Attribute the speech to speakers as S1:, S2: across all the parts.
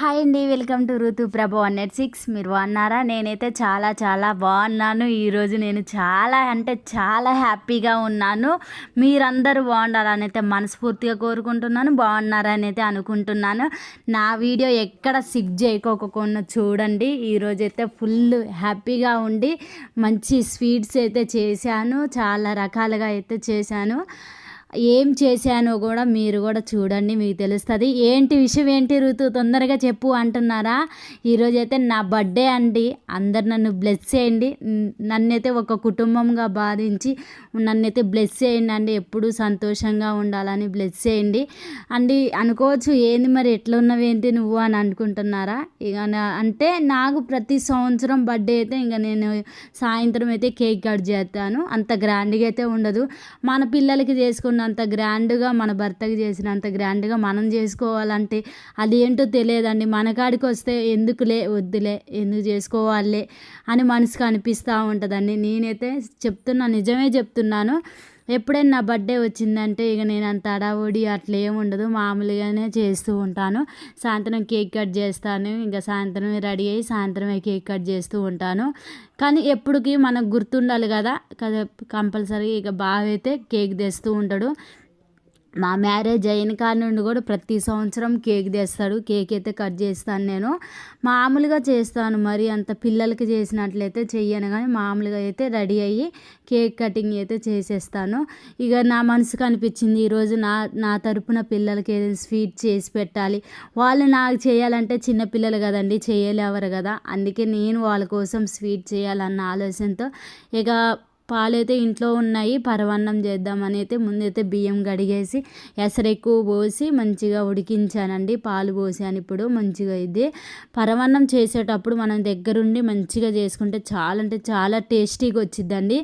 S1: Hi అండి, welcome to ఋతు ప్రభ 106. మీరు బాగున్నారా? నేనైతే చాలా చాలా బాగున్నాను. ఈరోజు నేను చాలా అంటే చాలా హ్యాపీగా ఉన్నాను. మీరందరూ బాగుండాలని అయితే మనస్ఫూర్తిగా కోరుకుంటున్నాను. బాగున్నారని అయితే అనుకుంటున్నాను. నా వీడియో ఎక్కడ సిక్ చేయకోకుండా చూడండి. ఈరోజైతే ఫుల్ హ్యాపీగా ఉండి మంచి స్వీట్స్ అయితే చేశాను. చాలా రకాలుగా అయితే చేశాను. ఏం చేశానో కూడా మీరు కూడా చూడండి, మీకు తెలుస్తుంది. ఏంటి విషయం, ఏంటి ఋతు తొందరగా చెప్పు అంటున్నారా? ఈరోజైతే నా బర్త్డే అండి. అందరు నన్ను బ్లెస్ చేయండి. నన్నైతే ఒక కుటుంబంగా భావించి నన్నైతే బ్లెస్ చేయండి అండి. ఎప్పుడూ సంతోషంగా ఉండాలని బ్లెస్ చేయండి అండి. అనుకోవచ్చు, ఏంది మరి ఎట్లా ఉన్నవేంటి నువ్వు అని అనుకుంటున్నారా? ఇక అంటే నాకు ప్రతి సంవత్సరం బర్త్డే అయితే ఇంకా నేను సాయంత్రం అయితే కేక్ కట్ చేస్తాను. అంత గ్రాండ్గా అయితే ఉండదు. మన పిల్లలకి చేసుకున్నంత గ్రాండ్గా, మన భర్తకి చేసినంత గ్రాండ్గా మనం చేసుకోవాలంటే అది ఏంటో తెలియదండి. మన కాడికి వస్తే ఎందుకులే, వద్దులే, ఎందుకు చేసుకోవాలే అని మనసుకు అనిపిస్తూ ఉంటుందండి. నేనైతే నిజమే చెప్తున్నాను. ఎప్పుడైనా నా బర్త్డే వచ్చిందంటే ఇక నేను అంత హడావుడి అట్లా ఏముండదు, మామూలుగానే చేస్తూ ఉంటాను. సాయంత్రం కేక్ కట్ చేస్తాను. ఇంకా సాయంత్రమే రెడీ అయ్యి సాయంత్రమే కేక్ కట్ చేస్తూ ఉంటాను. కానీ ఎప్పటికీ మనకు గుర్తుండాలి కదా, కంపల్సరీ ఇక బాగా అయితే కేక్ తెస్తూ ఉంటాడు. మా మ్యారేజ్ అయిన కాడి నుండి కూడా ప్రతి సంవత్సరం కేక్ తెస్తాడు. కేక్ అయితే కట్ చేస్తాను. నేను మామూలుగా చేస్తాను, మరి అంత పిల్లలకి చేసినట్లయితే చెయ్యను, కానీ మామూలుగా అయితే రెడీ అయ్యి కేక్ కటింగ్ అయితే చేసేస్తాను. ఇక నా మనసుకు అనిపించింది ఈరోజు నా తరపున పిల్లలకి ఏదైనా స్వీట్ చేసి పెట్టాలి. వాళ్ళు నాకు చేయాలంటే చిన్నపిల్లలు కదండి, చేయలేవరు కదా. అందుకే నేను వాళ్ళ కోసం స్వీట్ చేయాలన్న ఆలోచనతో ఇక పాలైతే ఇంట్లో ఉన్నాయి, పరమాన్నం చేద్దామని అయితే ముందైతే బియ్యం కడిగేసి ఎసరు ఎక్కువ పోసి మంచిగా ఉడికించానండి. పాలు పోసాను. ఇప్పుడు మంచిగా ఇది పరమాన్నం చేసేటప్పుడు మనం దగ్గరుండి మంచిగా చేసుకుంటే చాలా అంటే చాలా టేస్టీగా వచ్చిద్దండి.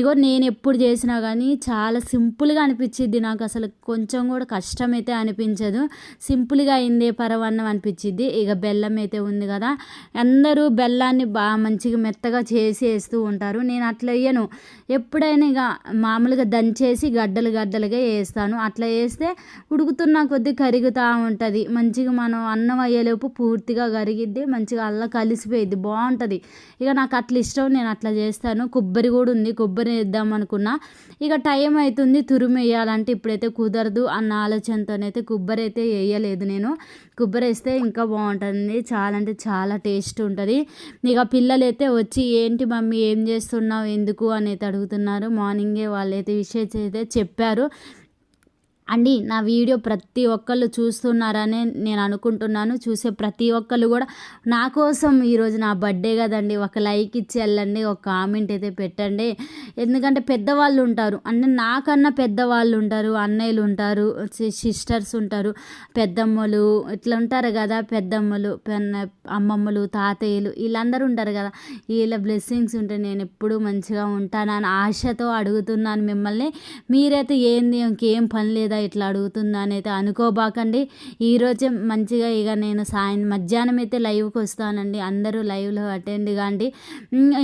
S1: ఇగో నేను ఎప్పుడు చేసినా కానీ చాలా సింపుల్గా అనిపించిద్ది నాకు. అసలు కొంచెం కూడా కష్టమైతే అనిపించదు. సింపుల్గా అయిందే పరమాన్నం అనిపించిద్ది. ఇక బెల్లం అయితే ఉంది కదా, అందరూ బెల్లాన్ని బాగా మంచిగా మెత్తగా చేసి వేస్తూ ఉంటారు. నేను అట్లా వేయను. ఎప్పుడైనా ఇక మామూలుగా దంచేసి గడ్డలుగా వేస్తాను. అట్లా వేస్తే ఉడుకుతున్న కొద్దీ కరుగుతూ ఉంటుంది. మంచిగా మనం అన్నం అయ్యేలోపు పూర్తిగా కరిగిద్ది, మంచిగా అల్లా కలిసిపోయిద్ది, బాగుంటుంది. ఇక నాకు అట్లా ఇష్టం, నేను అట్లా చేస్తాను. కొబ్బరి కూడా ఉంది, కొబ్బరి వేద్దాం అనుకున్నా. ఇక టైం అవుతుంది, తురుము వేయాలంటే ఇప్పుడైతే కుదరదు అన్న ఆలోచనతోనైతే కొబ్బరి అయితే వేయలేదు నేను. కొబ్బరి వేస్తే ఇంకా బాగుంటుంది, చాలా అంటే చాలా టేస్ట్ ఉంటుంది. ఇక పిల్లలైతే వచ్చి ఏంటి మమ్మీ ఏం చేస్తున్నావు, ఎందుకు అనేది అడుగుతున్నారు. మార్నింగే వాళ్ళైతే విషయం అయితే చెప్పారు అండి. నా వీడియో ప్రతి ఒక్కళ్ళు చూస్తున్నారని నేను అనుకుంటున్నాను. చూసే ప్రతి ఒక్కళ్ళు కూడా నా కోసం ఈరోజు నా బర్త్డే కదండి, ఒక లైక్ ఇచ్చి వెళ్ళండి, ఒక కామెంట్ అయితే పెట్టండి. ఎందుకంటే పెద్దవాళ్ళు ఉంటారు, అంటే నాకన్నా పెద్దవాళ్ళు ఉంటారు, అన్నయ్యలు ఉంటారు, సిస్టర్స్ ఉంటారు, పెద్దమ్మలు ఇట్లా ఉంటారు కదా, పెద్దమ్మలు, అమ్మమ్మలు, తాతయ్యలు వీళ్ళందరూ ఉంటారు కదా. వీళ్ళ బ్లెస్సింగ్స్ ఉంటే నేను ఎప్పుడూ మంచిగా ఉంటానని ఆశతో అడుగుతున్నాను మిమ్మల్ని. మీరైతే ఏంది ఇంకేం పని లేదా ఇట్లా అడుగుతుందా అని అయితే అనుకోబాకండి. ఈరోజే మంచిగా ఇక నేను మధ్యాహ్నం అయితే లైవ్కి వస్తానండి. అందరూ లైవ్లో అటెండ్ కాండి.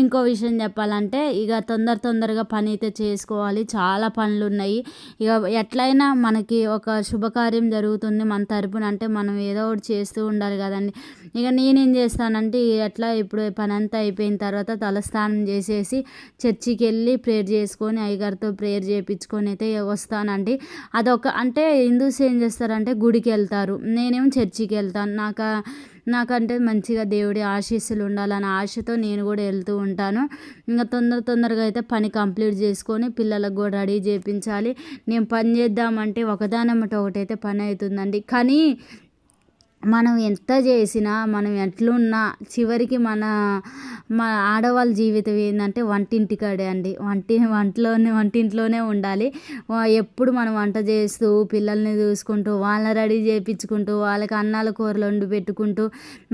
S1: ఇంకో విషయం చెప్పాలంటే ఇక తొందరగా పని అయితే చేసుకోవాలి, చాలా పనులు ఉన్నాయి. ఇక ఎట్లయినా మనకి ఒక శుభకార్యం జరుగుతుంది మన తరపున, అంటే మనం ఏదో ఒకటి చేస్తూ ఉండాలి కదండి. ఇక నేనేం చేస్తానంటే ఎట్లా ఇప్పుడు పని అంతా అయిపోయిన తర్వాత తలస్నానం చేసేసి చర్చికి వెళ్ళి ప్రేయర్ చేసుకొని అయ్యగారితో ప్రేయర్ చేయించుకొని అయితే వస్తానండి. అదొక అంటే హిందూస్ ఏం చేస్తారంటే గుడికి వెళ్తారు, నేనేమో చర్చికి వెళ్తాను. నాకంటే మంచిగా దేవుడి ఆశీస్సులు ఉండాలన్న ఆశతో నేను కూడా వెళ్తూ ఉంటాను. ఇంకా తొందరగా అయితే పని కంప్లీట్ చేసుకొని పిల్లలకు కూడా రెడీ చేయించాలి. నేను పని చేద్దామంటే ఒకదానమ్మట ఒకటైతే పని అవుతుందండి. కానీ మనం ఎంత చేసినా, మనం ఎట్లున్నా చివరికి మన ఆడవాళ్ళ జీవితం ఏంటంటే వంటింటి కాడే అండి. వంటింట్లోనే ఉండాలి. ఎప్పుడు మనం వంట చేస్తూ పిల్లల్ని చూసుకుంటూ వాళ్ళని రెడీ చేయించుకుంటూ వాళ్ళకి అన్నాల కూరలు వండి పెట్టుకుంటూ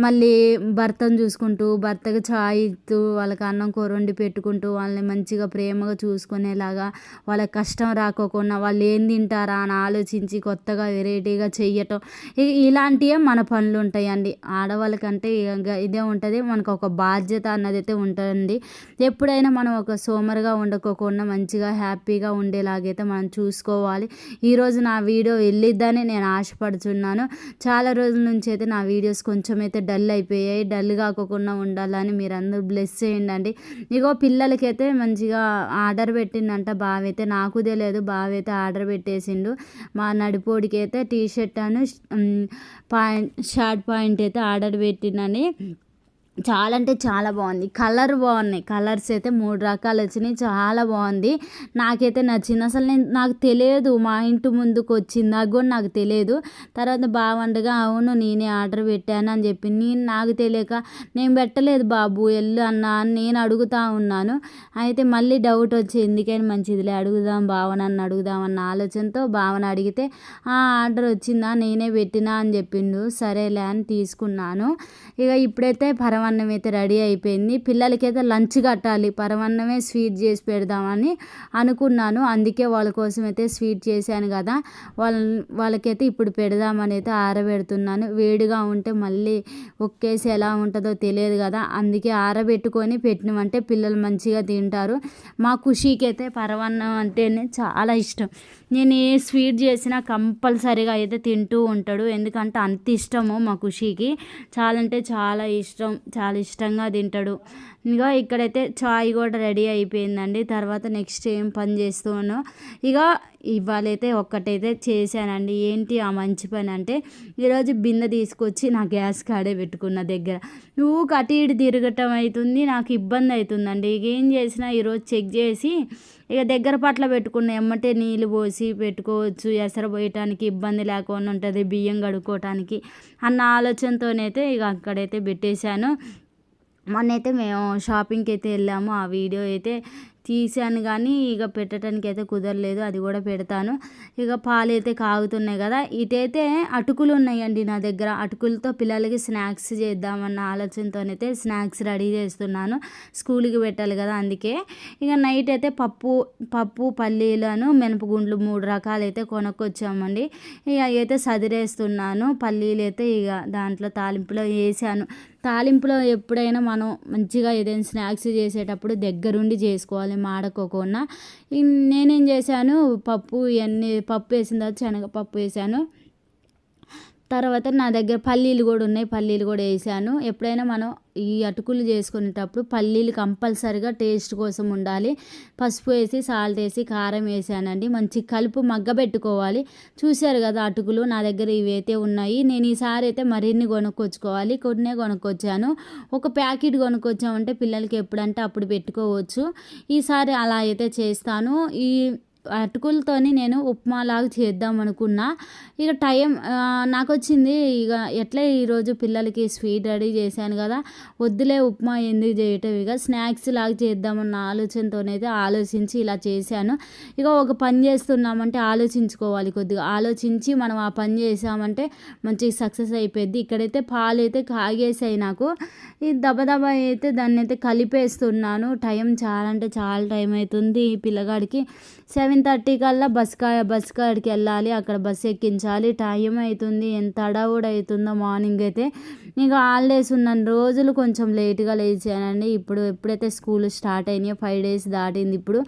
S1: మళ్ళీ భర్తను చూసుకుంటూ భర్తకు చాయ్ ఇస్తూ వాళ్ళకి అన్నం కూర వండి పెట్టుకుంటూ వాళ్ళని మంచిగా ప్రేమగా చూసుకునేలాగా, వాళ్ళకి కష్టం రాకోకుండా వాళ్ళు ఏం తింటారా అని ఆలోచించి కొత్తగా వెరైటీగా చెయ్యటం, ఇలాంటివే మన పనులు ఉంటాయండి. ఆడవాళ్ళకంటే ఇదే ఉంటుంది, మనకు ఒక బాధ్యత అన్నది అయితే ఉంటుంది. ఎప్పుడైనా మనం ఒక సోమరుగా ఉండకోకుండా మంచిగా హ్యాపీగా ఉండేలాగైతే మనం చూసుకోవాలి. ఈరోజు నా వీడియో వెళ్ళిద్దని నేను ఆశపడుతున్నాను. చాలా రోజుల నుంచి అయితే నా వీడియోస్ కొంచెం అయితే డల్ అయిపోయాయి. డల్ కాకుండా ఉండాలని మీరు అందరూ బ్లెస్ చేయండి. ఇగో పిల్లలకైతే మంచిగా ఆర్డర్ పెట్టిందంట బావైతే, నాకు తెలియదు. బావైతే ఆర్డర్ పెట్టేసిండు. మా నడిపోడికి అయితే టీ షర్ట్ అని షార్ట్ పాయింట్ అయితే ఆర్డర్ పెట్టినని. చాలా అంటే చాలా బాగుంది. బాగున్నాయి. కలర్స్ అయితే 3 రకాలు వచ్చినాయి. చాలా బాగుంది. నాకైతే నచ్చింది. అసలు నాకు తెలియదు మా ఇంటి ముందుకు వచ్చింది కూడా నాకు తెలియదు. తర్వాత బాగుండగా అవును నేనే ఆర్డర్ పెట్టాను అని చెప్పి, నాకు తెలియక నేను పెట్టలేదు బాబు వెళ్ళు అన్నా అని నేను అడుగుతూ ఉన్నాను. అయితే మళ్ళీ డౌట్ వచ్చి ఎందుకైనా మంచిదిలే అడుగుదాం భావనని అడుగుదామన్న ఆలోచనతో భావన అడిగితే ఆర్డర్ వచ్చిందా నేనే పెట్టినా అని చెప్పిండు. సరేలే అని తీసుకున్నాను. ఇక ఇప్పుడైతే పరమాన్నం అయితే రెడీ అయిపోయింది. పిల్లలకైతే లంచ్ కట్టాలి. పరమాన్నమే స్వీట్ చేసి పెడదామని అనుకున్నాను. అందుకే వాళ్ళ కోసం అయితే స్వీట్ చేశాను కదా, వాళ్ళకైతే ఇప్పుడు పెడదామని అయితే ఆరబెడుతున్నాను. వేడిగా ఉంటే మళ్ళీ ఒక్కేసి ఎలా ఉంటుందో తెలియదు కదా, అందుకే ఆరబెట్టుకొని పెట్టినామంటే పిల్లలు మంచిగా తింటారు. మా ఖుషీకి అయితే పరమాన్నం అంటేనే చాలా ఇష్టం. నేను ఏ స్వీట్ చేసినా కంపల్సరీగా అయితే తింటూ ఉంటాడు. ఎందుకంటే అంత ఇష్టము మా ఖుషీకి. చాలా అంటే చాలా ఇష్టం, చాలా ఇష్టంగా తింటాడు. ఇక ఇక్కడైతే చాయ్ కూడా రెడీ అయిపోయిందండి. తర్వాత నెక్స్ట్ ఏం పని చేస్తున్నానో ఇక ఇవాళైతే ఒక్కటైతే చేశానండి. ఏంటి ఆ మంచి పని అంటే, ఈరోజు బిందె తీసుకొచ్చి నా గ్యాస్ కాడే పెట్టుకున్న దగ్గర. నువ్వు అటు ఇటు తిరగటం అవుతుంది, నాకు ఇబ్బంది అవుతుందండి. ఇక ఏం చేసినా ఈరోజు చెక్ చేసి ఇక దగ్గర పట్ల పెట్టుకున్న ఎమ్మటే నీళ్ళు పోసి పెట్టుకోవచ్చు, ఎసరు పోయటానికి ఇబ్బంది లేకుండా ఉంటుంది, బియ్యం కడుక్కోవటానికి అన్న ఆలోచనతోనైతే ఇక అక్కడైతే పెట్టేశాను. మొన్నైతే మేము షాపింగ్కి అయితే వెళ్ళాము. ఆ వీడియో అయితే తీసాను కానీ ఇక పెట్టడానికి అయితే కుదరలేదు. అది కూడా పెడతాను. ఇక పాలు అయితే కాగుతున్నాయి కదా, ఇటైతే అటుకులు ఉన్నాయండి నా దగ్గర. అటుకులతో పిల్లలకి స్నాక్స్ చేద్దామన్న ఆలోచనతోనైతే స్నాక్స్ రెడీ చేస్తున్నాను. స్కూల్కి పెట్టాలి కదా అందుకే. ఇక నైట్ అయితే పప్పు పల్లీలను మినపగుండ్లు 3 రకాలు అయితే కొనుక్కొచ్చామండి. ఇక అయితే సదిరేస్తున్నాను. పల్లీలు అయితే ఇక దాంట్లో తాలింపులో వేసాను. తాలింపులో ఎప్పుడైనా మనం మంచిగా ఏదైనా స్నాక్స్ చేసేటప్పుడు దగ్గరుండి చేసుకోవాలి మాడకోకుండా. నేనేం చేశాను, పప్పు వేసిన తర్వాత శనగపప్పు వేసాను. తర్వాత నా దగ్గర పల్లీలు కూడా ఉన్నాయి, పల్లీలు కూడా వేసాను. ఎప్పుడైనా మనం ఈ అటుకులు చేసుకునేటప్పుడు పల్లీలు కంపల్సరిగా టేస్ట్ కోసం ఉండాలి. పసుపు వేసి సాల్ట్ వేసి కారం వేసానండి. మంచి కలుపు మగ్గబెట్టుకోవాలి. చూశారు కదా అటుకులు నా దగ్గర ఇవైతే ఉన్నాయి. నేను ఈసారి అయితే మరిన్ని కొనుక్కొచ్చుకోవాలి. కొన్నే కొనుక్కొచ్చాను. ఒక ప్యాకెట్ కొనుక్కొచ్చామంటే పిల్లలకి ఎప్పుడంటే అప్పుడు పెట్టుకోవచ్చు. ఈసారి అలా అయితే చేస్తాను. ఈ అటుకులతోని నేను ఉప్మాలాగా చేద్దాం అనుకున్నా. ఇక టైం నాకు వచ్చింది. ఇక ఎట్లా ఈరోజు పిల్లలకి స్వీట్ రెడీ చేశాను కదా, వద్దులే ఉప్మా ఎందుకు చేయటం, ఇక స్నాక్స్ లాగా చేద్దామన్న ఆలోచనతోనైతే ఆలోచించి ఇలా చేశాను. ఇక ఒక పని చేస్తున్నామంటే ఆలోచించుకోవాలి. కొద్దిగా ఆలోచించి మనం ఆ పని చేసామంటే మంచిగా సక్సెస్ అయిపోద్ది. ఇక్కడైతే పాలు అయితే కాగేసాయి నాకు. ఈ దబదబా అయితే దాన్ని అయితే కలిపేస్తున్నాను. టైం చాలా అంటే చాలా టైం అవుతుంది. ఈ పిల్లగాడికి 7:30 కల్లా బస్ కాడికి వెళ్ళాలి. అక్కడ బస్సు ఎక్కించాలి. టైం అవుతుంది. ఎంత అడవుడు అవుతుందో మార్నింగ్ అయితే. ఇక హాలిడేస్ ఉన్న రోజులు కొంచెం లేట్గా లేచానండి. ఎప్పుడైతే స్కూల్ స్టార్ట్ అయినాయో 5 days దాటింది ఇప్పుడు.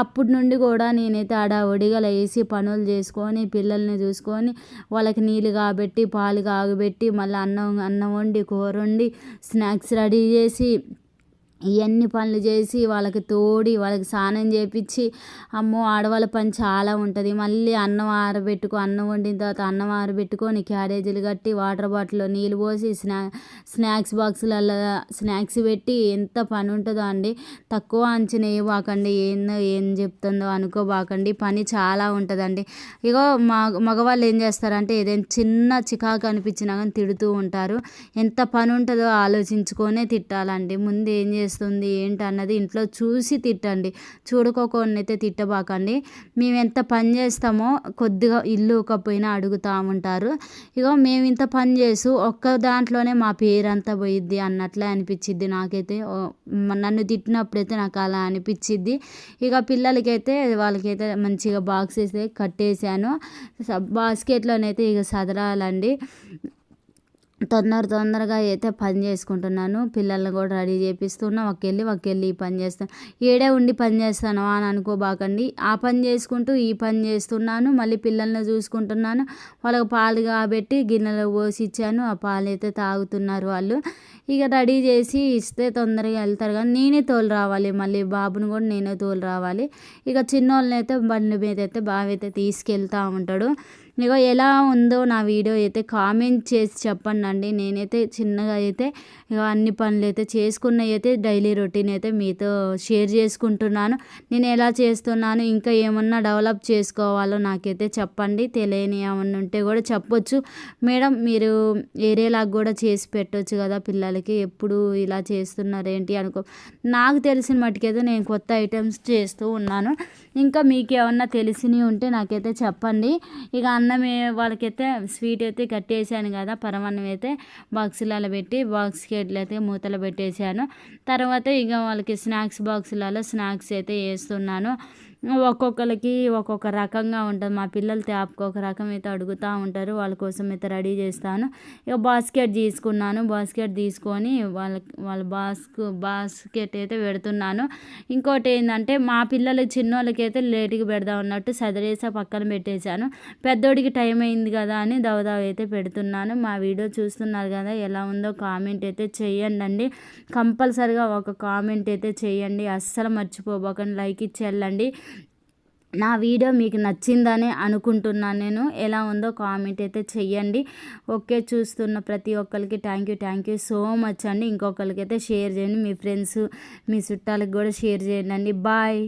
S1: అప్పటి నుండి కూడా నేనైతే అడావుడిగా లేచి పనులు చేసుకొని పిల్లల్ని చూసుకొని వాళ్ళకి నీళ్ళు కాబెట్టి పాలు కాగబెట్టి మళ్ళీ అన్నం వండి కూర వండి స్నాక్స్ రెడీ చేసి ఇవన్నీ పనులు చేసి వాళ్ళకి తోడి వాళ్ళకి స్నానం చేపించి, అమ్మో ఆడవాళ్ళ పని చాలా ఉంటుంది. మళ్ళీ అన్నం వండిన తర్వాత అన్నం ఆరబెట్టుకొని క్యారేజీలు కట్టి వాటర్ బాటిల్లో నీళ్ళు పోసి స్నాక్స్ బాక్సులలో స్నాక్స్ పెట్టి ఎంత పని ఉంటుందో అండి. తక్కువ అంచనా వేయబాకండి. ఏం చెప్తుందో అనుకోబాకండి. పని చాలా ఉంటుందండి. ఇగో మగవాళ్ళు ఏం చేస్తారంటే ఏదైనా చిన్న చికాకు అనిపించినా కానీ తిడుతూ ఉంటారు. ఎంత పని ఉంటుందో ఆలోచించుకొనే తిట్టాలండి. ముందు ఏం చేస్తుంది ఏంటి అన్నది ఇంట్లో చూసి తిట్టండి. చూడుకోకుండా అయితే తిట్టబాకండి. మేము ఎంత పని చేస్తామో కొద్దిగా ఇల్లు ఊకపోయినా అడుగుతూ ఉంటారు. ఇగో మేము ఇంత పని చేసి ఒక్క దాంట్లోనే మా పేరంతా పోయిద్ది అన్నట్లే అనిపించిద్ది నాకైతే. నన్ను తిట్టినప్పుడైతే నాకు అలా అనిపించిద్ది. ఇక పిల్లలకైతే వాళ్ళకైతే మంచిగా బాక్స్ అయితే కట్టేసాను. బాస్కెట్లోనైతే ఇక సదరాలండి. తొందరగా అయితే పని చేసుకుంటున్నాను. పిల్లల్ని కూడా రెడీ చేపిస్తున్నా. ఒకెళ్ళి ఈ పని చేస్తాను. ఈడే ఉండి పని చేస్తాను అని అనుకోబాకండి. ఆ పని చేసుకుంటూ ఈ పని చేస్తున్నాను. మళ్ళీ పిల్లల్ని చూసుకుంటున్నాను. వాళ్ళకి పాలు కాబెట్టి గిన్నెలో పోసి ఇచ్చాను. ఆ పాలు అయితే తాగుతున్నారు వాళ్ళు. ఇక రెడీ చేసి ఇస్తే తొందరగా వెళ్తారు. కానీ నేనే తోలు రావాలి. మళ్ళీ బాబుని కూడా నేనే తోలు రావాలి. ఇక చిన్నోళ్ళని అయితే బండి మీద అయితే బాగా అయితే తీసుకెళ్తూ ఉంటాడు. ఇగో ఎలా ఉందో నా వీడియో అయితే కామెంట్ చేసి చెప్పండి. నేనైతే చిన్నగా అయితే ఇక అన్ని పనులు అయితే చేసుకున్నవి అయితే డైలీ రొటీన్ అయితే మీతో షేర్ చేసుకుంటున్నాను. నేను ఎలా చేస్తున్నాను, ఇంకా ఏమన్నా డెవలప్ చేసుకోవాలో నాకైతే చెప్పండి. తెలియని ఏమన్నా ఉంటే కూడా చెప్పొచ్చు. మేడం మీరు ఏరేలాగా కూడా చేసి పెట్టవచ్చు కదా పిల్లలకి, ఎప్పుడు ఇలా చేస్తున్నారేంటి అనుకో. నాకు తెలిసిన మట్టుకైతే నేను కొత్త ఐటమ్స్ చేస్తూ ఉన్నాను. ఇంకా మీకు ఏమన్నా తెలిసినవి ఉంటే నాకైతే చెప్పండి. ఇక అన్నమే వాళ్ళకైతే స్వీట్ అయితే కట్టేసాను కదా, పరమాన్నం అయితే బాక్సులలో పెట్టి బాక్స్కి ఎట్లయితే మూతలు పెట్టేశాను. తర్వాత ఇక వాళ్ళకి స్నాక్స్ బాక్సులలో స్నాక్స్ అయితే వేస్తున్నాను. ఒక్కొక్కరికి ఒక్కొక్క రకంగా ఉంటుంది. మా పిల్లలు ట్యాప్కి ఒక రకం అయితే అడుగుతూ ఉంటారు. వాళ్ళ కోసం అయితే రెడీ చేస్తాను. ఇక బాస్కెట్ తీసుకున్నాను. బాస్కెట్ తీసుకొని వాళ్ళ బాస్కెట్ అయితే పెడుతున్నాను. ఇంకోటి ఏంటంటే మా పిల్లలు చిన్నోళ్ళకి అయితే లేటుగా పెడదాం అన్నట్టు సదిరేసా పక్కన పెట్టేశాను. పెద్దోడికి టైం అయింది కదా అని దవదావ అయితే పెడుతున్నాను. మా వీడియో చూస్తున్నారు కదా, ఎలా ఉందో కామెంట్ అయితే చెయ్యండి. కంపల్సరిగా ఒక కామెంట్ అయితే చెయ్యండి. అస్సలు మర్చిపోబోకండి. లైక్ ఇచ్చి వెళ్ళండి. నా వీడియో మీకు నచ్చిందని అనుకుంటున్నాను నేను. ఎలా ఉందో కామెంట్ అయితే చెయ్యండి. ఓకే, చూస్తున్న ప్రతి ఒక్కరికి థ్యాంక్ యూ సో మచ్ అండి. ఇంకొకరికి అయితే షేర్ చేయండి. మీ ఫ్రెండ్స్ మీ చుట్టాలకు కూడా షేర్ చేయండి. బాయ్.